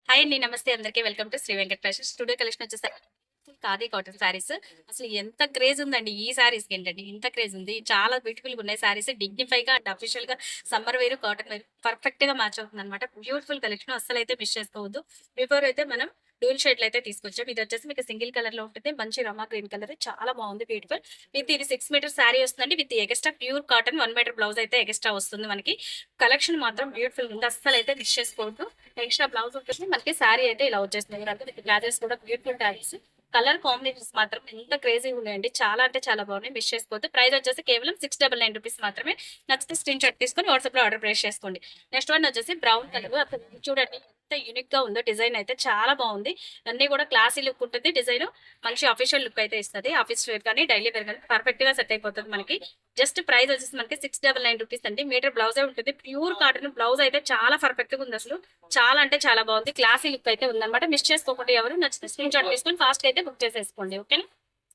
Hi అండి. నమస్తే అందరికీ. Welcome to Shri Venkat fashion studio collection వచ్చేసరికి ఖాదీ కాటన్ శారీస్. అసలు ఎంత క్రేజ్ ఉందండి ఈ శారీస్‌కి ఏంటండి ఇంత క్రేజ్ ఉంది. చాలా బ్యూటిఫుల్‌గా ఉన్నాయి శారీస్. డిగ్నిఫైగా అండ్ అఫీషియల్‌గా సమ్మర్ వేర్, కాటన్ వేర్ పర్ఫెక్ట్‌గా మ్యాచ్ అవుతుందన్నమాట. బ్యూటిఫుల్ కలెక్షన్ అస్సలైతే మిస్ చేసుకోవద్దు. బిఫోర్ అయితే మనం డ్యూల్ షేడ్‌లో అయితే తీసుకొచ్చాం. ఇది వచ్చేసి మీకు సింగిల్ కలర్‌లో ఉంటుంది. మంచి రమా గ్రీన్ కలర్ చాలా బాగుంది బ్యూటిఫుల్. విత్ ఇది 6 మీటర్స్ శారీ వస్తుందండి. With extra pure cotton 1 metre blouse అయితే ఎక్స్ట్రా వస్తుంది మనకి. కలెక్షన్ మాత్రం బ్యూటిఫుల్ ఉంది. అస్సలైతే మిస్ చేసుకోవద్దు. ఎక్స్ట్రా బ్లౌజ్ ఉంటుంది మనకి. శారీ అయితే ఇలా వచ్చేస్తుంది. విత్ గ్లాజెస్ కూడా బ్యూటిఫుల్ ట్యాగ్స్. కలర్ కాంబినేషన్స్ మాత్రం ఎంత క్రేజీగా ఉన్నాయండి. చాలా అంటే చాలా బాగున్నాయి. మిస్ చేసుకోవద్దు. ప్రైస్ వచ్చేసి కేవలం 699 రూపీస్ మాత్రమే. నచ్చితే స్క్రీన్ షాట్ తీసుకొని వాట్సాప్ లో ఆర్డర్ ప్లేస్ చేసుకోండి. నెక్స్ట్ వన్ వచ్చేసి బ్రౌన్ కలర్. అసలు చూడండి ఎంత యూనిక్ గా ఉందో. డిజైన్ అయితే చాలా బాగుంది. అన్ని కూడా క్లాసీ లుక్ ఉంటుంది. డిజైన్ మంచి అఫీషియల్ లుక్ అయితే ఇస్తుంది. ఆఫీస్ వేర్ కానీ డైలీ వేర్ కానీ పర్ఫెక్ట్ గా సెట్ అయిపోతుంది మనకి. జస్ట్ ప్రైస్ వచ్చేసి మనకి 699 రూపీస్ అండి. మీటర్ బ్లౌజే ఉంటుంది. ప్యూర్ కాటన్ బ్లౌజ్ అయితే చాలా పర్ఫెక్ట్ గా ఉంది. అసలు చాలా అంటే చాలా బాగుంది. క్లాసీ లుక్ అయితే ఉందన్నమాట. మిస్ చేసుకోకుండా ఎవరు నచ్చితే స్క్రీన్ షాట్ తీసుకొని ఫాస్ట్ అయితే బుక్ చేసేసుకోండి. ఓకేనా.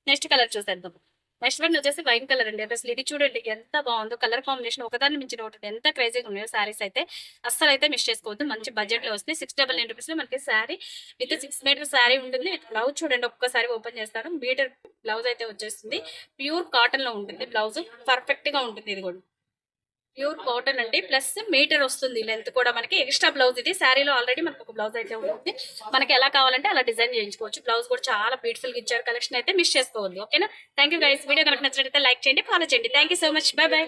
నెక్స్ట్ కలర్ చూసేద్దాం. నెక్స్ట్ వన్ వచ్చేసి వైన్ కలర్ అండి. అసలు ఇది చూడండి ఎంత బాగుందో. కలర్ కాంబినేషన్ ఒకదాన్ని మించిన ఒకటి ఎంత క్రేజీగా ఉన్నాయో శారీస్ అయితే. అస్సలు అయితే మిస్ చేసుకోవద్దు. మంచి బడ్జెట్ లో వస్తుంది. 699 రూపీస్ లో మనకి శారీ విత్ 6 మీటర్ శారీ ఉంటుంది. విత్ బ్లౌజ్ చూడండి ఒక్కసారి ఓపెన్ చేస్తాను. మీటర్ బ్లౌజ్ అయితే వచ్చేస్తుంది. ప్యూర్ కాటన్ లో ఉంటుంది. బ్లౌజ్ పర్ఫెక్ట్ గా ఉంటుంది. ఇది కూడా ప్యూర్ కాటన్ అండి. ప్లస్ మీటర్ వస్తుంది. లెంత్ కూడా మనకి ఎక్స్ట్రా బ్లౌజ్. ఇది శారీలో ఆల్రెడీ మనకు ఒక బ్లౌజ్ అయితే ఉంటుంది. మనకి ఎలా కావాలంటే అలా డిజైన్ చేయించుకోవచ్చు. బ్లౌజ్ కూడా చాలా బ్యూటిఫుల్ గా ఇచ్చారు. కలెక్షన్ అయితే మిస్ చేసుకోవద్దు. ఓకేనా. Thank you guys. వీడియో కనుక నచ్చినట్లయితే లైక్ చేయండి, ఫాలో చేయండి. Thank you so much. By by.